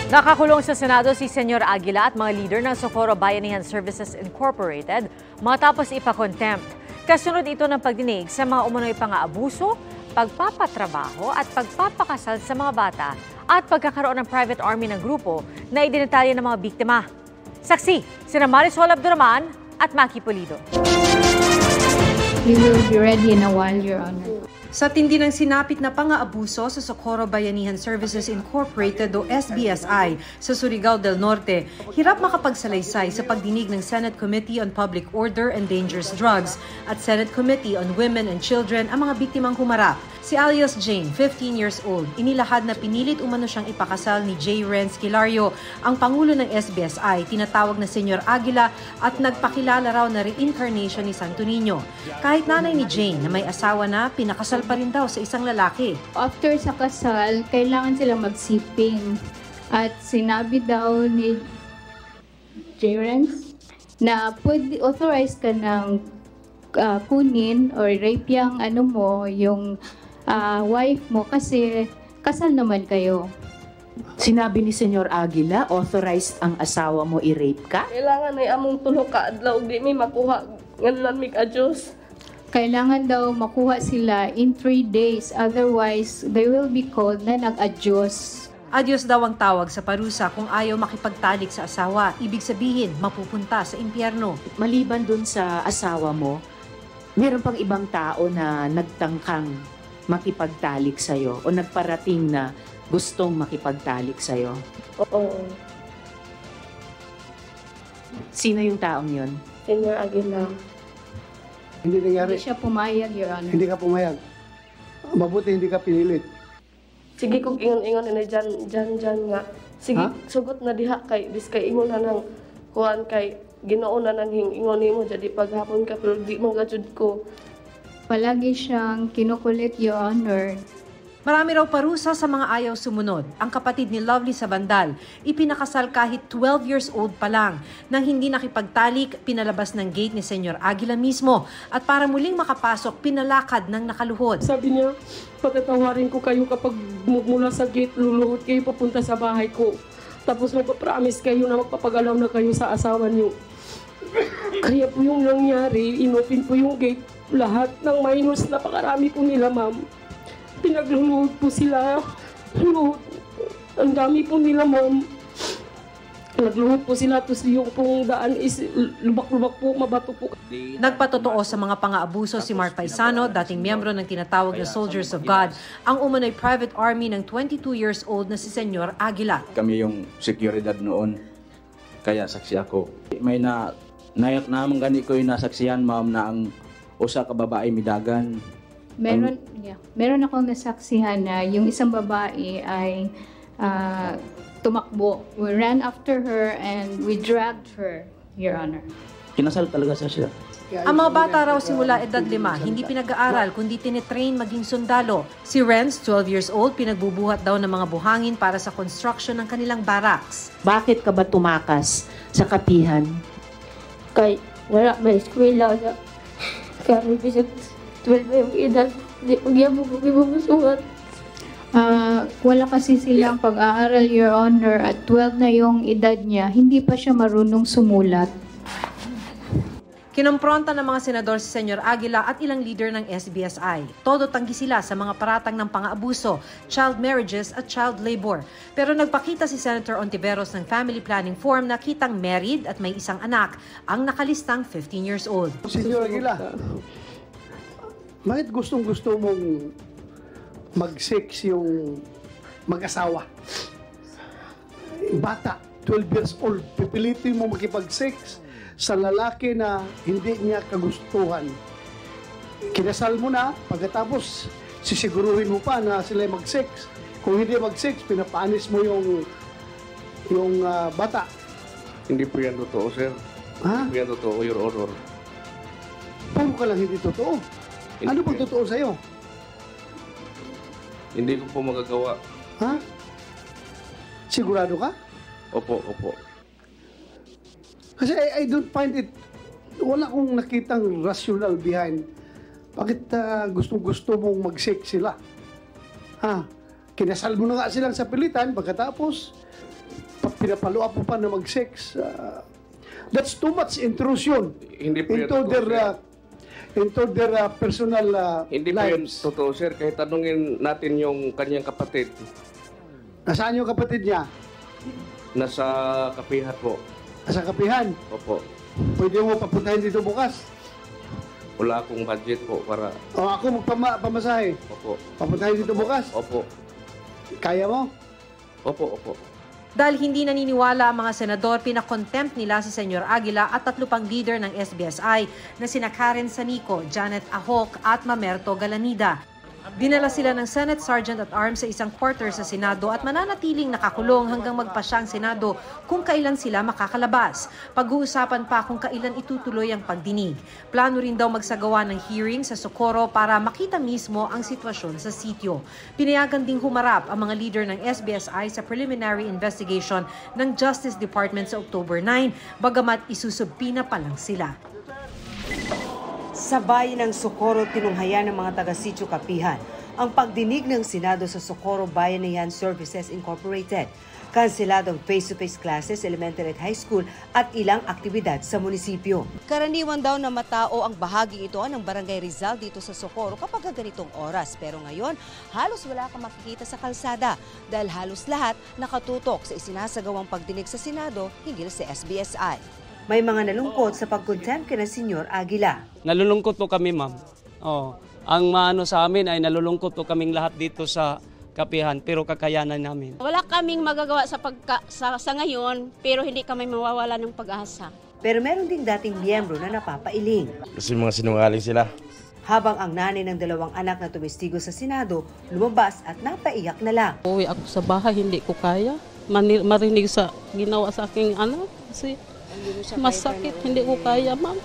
Nakakulong sa Senado si Senyor Aguila at mga leader ng Socorro Bayanihan Services Incorporated matapos ipakontempt. Kasunod ito ng pagdinig sa mga umunoy pang-aabuso, pagpapatrabaho at pagpapakasal sa mga bata at pagkakaroon ng private army ng grupo na idinetalya ng mga biktima. Saksi, sina Marisol Abduraman at Maki Pulido. We will be ready in a while, Your Honor. Sa tindi ng sinapit na pang-aabuso sa Socorro Bayanihan Services Incorporated o SBSI sa Surigao del Norte, hirap makapagsalaysay sa pagdinig ng Senate Committee on Public Order and Dangerous Drugs at Senate Committee on Women and Children ang mga biktimang humarap. Si alias Jane, 15 years old, inilahad na pinilit umano siyang ipakasal ni J. Renz Kilario, ang Pangulo ng SBSI, tinatawag na Senyor Aguila at nagpakilala raw na reincarnation ni Santo Niño. Kahit nanay ni Jane na may asawa na, pinakasal pa rin daw sa isang lalaki. After sa kasal, kailangan silang magsiping. At sinabi daw ni J. Renz na pwede authorize ka ng kunin or rape yung yung wife mo kasi kasal naman kayo. Sinabi ni Senyor Aguila, authorized ang asawa mo i-rape ka? Kailangan ay among tulo ka adlaw di mi makuha nganlan mig adjust. Kailangan daw makuha sila in 3 days, otherwise they will be called na nag-adyos. Adyos daw ang tawag sa parusa kung ayaw makipagtalik sa asawa. Ibig sabihin, mapupunta sa impyerno. Maliban dun sa asawa mo, meron pang ibang tao na nagtangkang makipagtalik sa'yo o nagparating na gustong makipagtalik sa'yo? Oo. Sino yung taong yun? Senyor Aguila. Hindi nangyari. Hindi siya pumayag, Your Honor. Hindi ka pumayag. Mabuti hindi ka pinilit. Sige kog ingon-ingon na dyan nga. Sige, sugot na diha kay biskay ingon na nang kuan kay Ginoo na nang ingon nimo jadi paghapon ka pero di mo gajud ko. Palagi siyang kinukulit, Your Honor. Marami raw parusa sa mga ayaw sumunod. Ang kapatid ni Lovely sa Bandal, ipinakasal kahit 12 years old pa lang. Nang hindi nakipagtalik, pinalabas ng gate ni Senyor Aguila mismo. At para muling makapasok, pinalakad ng nakaluhod. Sabi niya, patatawarin ko kayo kapag mula sa gate, luluhod kayo papunta sa bahay ko. Tapos magpapromise kayo na magpapagalaw na kayo sa asawa niyo. Kaya po yung nangyari, inopen po yung gate. Lahat ng minors, napakarami po nila, ma'am. Pinagluluhod po sila. Luhod. Ang dami po nila, ma'am. Nagluhod po sila, tapos yung pong daan is lubak-lubak po, mabato po. Nagpatotoo sa mga pang-aabuso si Mark Paisano, dating miyembro ng tinatawag na Soldiers of God, ang umano'y private army ng 22 years old na si Senyor Aguila. Kami yung seguridad noon, kaya saksi ako. May nayak naman gani ko yung nasaksihan, ma'am, na ang usa ka babae midagan. Meron akong nasaksihan na yung isang babae ay tumakbo. We ran after her and we dragged her, Your Honor. Kinasal talaga siya. Ang mga bata raw simula edad 5, hindi pinag-aaral kundi tinitrain maging sundalo. Si Renz, 12 years old, pinagbubuhat daw ng mga buhangin para sa construction ng kanilang barracks. Bakit ka ba tumakas sa kapihan? Kay wala may eskwela na. Kaya bisag 12 yung edad, di pagyamo ko ibubusuhan. Wala kasi silang pag-aaral, Your Honor, at 12 na yung edad niya, hindi pa siya marunong sumulat. Kinompronta ng mga senador si Senyor Aguila at ilang leader ng SBSI. Todo tanggi sila sa mga paratang ng pang-aabuso, child marriages at child labor. Pero nagpakita si Senator Ontiveros ng family planning form na kitang married at may isang anak, ang nakalistang 15 years old. Senyor Aguila, bakit gustong-gusto mong mag-sex yung mag-asawa? Bata, 12 years old, pipilitin mo makipag-sex sa lalaki na hindi niya kagustuhan. Kinasal mo na, pagkatapos sisiguruhin mo pa na sila mag-sex. Kung hindi mag-sex, pinapanis mo yung bata. Hindi po yan totoo, sir. Ha? Hindi po yan totoo, Your Honor. Puro ka lang hindi totoo. Ano pang totoo sa'yo? Hindi ko po magagawa. Ha? Sigurado ka? Opo, opo. Kasi I don't find it, wala akong nakitang rational behind. Bakit gustong-gusto mong mag-sex sila? Ha? Kinasal mo na nga silang sa pilitan, pagkatapos Pinapaluap mo pa na mag-sex. That's too much intrusion Hindi po yan into totoo, their sir. personal Hindi po yan lives. totoo, sir. Kahit tanungin natin yung kanyang kapatid. Nasaan yung kapatid niya? Nasa kapihat po. Sa kapihan. Opo. Pwede mo papuntahin dito bukas. Wala akong budget po para... O ako magpamasahe. Opo. Papuntahin dito bukas. Opo. Kaya mo? Opo, opo. Dahil hindi naniniwala ang mga senador, pinakontempt nila si Senyor Aguila at 3 pang leader ng SBSI na sina Karen Sanico, Janet Ahok at Mamerto Galanida. Dinala sila ng Senate Sergeant at Arms sa isang quarter sa Senado at mananatiling nakakulong hanggang magpasya ang Senado kung kailan sila makakalabas. Pag-uusapan pa kung kailan itutuloy ang pagdinig. Plano rin daw magsagawa ng hearing sa Socorro para makita mismo ang sitwasyon sa sitio. Pinayagan ding humarap ang mga leader ng SBSI sa preliminary investigation ng Justice Department sa October 9, bagamat isusubpina pa lang sila. Sa bayan ng Socorro, tinunghayan ng mga taga-sitio Kapihan ang pagdinig ng Senado sa Socorro Bayanihan Services Incorporated. Kanselado ang face-to-face classes, elementary at high school at ilang aktibidad sa munisipyo. Karaniwan daw na matao ang bahagi ito ng Barangay Rizal dito sa Socorro kapag ganitong oras. Pero ngayon, halos wala kang makikita sa kalsada dahil halos lahat nakatutok sa isinasagawang pagdinig sa Senado hinggil sa SBSI. May mga nalungkot sa pag-contempt kina Senyor Aguila. Nalulungkot po kami, ma'am. Ang maano sa amin ay nalulungkot po kaming lahat dito sa Kapihan, pero kakayanan namin. Wala kaming magagawa sa ngayon, pero hindi kami mawawala ng pag-asa. Pero meron ding dating miyembro na napapailing. Kasi mga sinungaling sila. Habang ang nanay ng 2 anak na tumistigo sa Senado, lumabas at napaiyak na lang. Uwi ako sa bahay, hindi ko kaya. Marinig sa ginawa sa aking anak. Kasi masakit, hindi ko kaya, ma'am.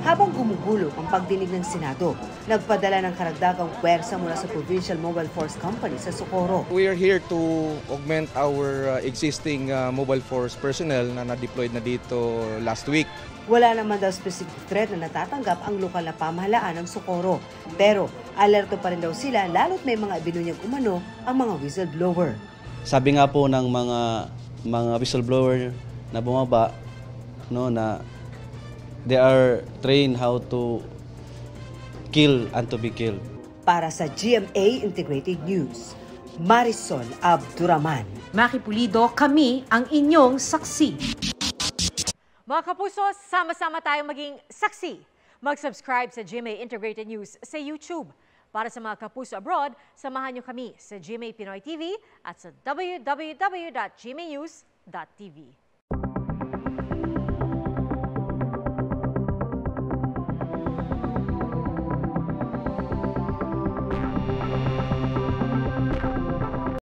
Habang gumugulo ang pagdinig ng Senado, nagpadala ng karagdagang puwersa mula sa Provincial Mobile Force Company sa Socorro. We are here to augment our existing mobile force personnel na na-deployed na dito last week. Wala naman daw specific threat na natatanggap ang lokal na pamahalaan ng Socorro. Pero alerto pa rin daw sila lalo't may mga ibinunyag umano ang mga whistleblower. Sabi nga po ng mga whistleblower na bumaba, no, na they are trained how to kill and to be killed. Para sa GMA Integrated News, Marisol Abduraman. Maki Pulido, kami ang inyong saksi. Mga kapuso, sama-sama tayong maging saksi. Mag-subscribe sa GMA Integrated News sa YouTube. Para sa mga kapuso abroad, samahan niyo kami sa GMA Pinoy TV at sa www.gmanews.tv.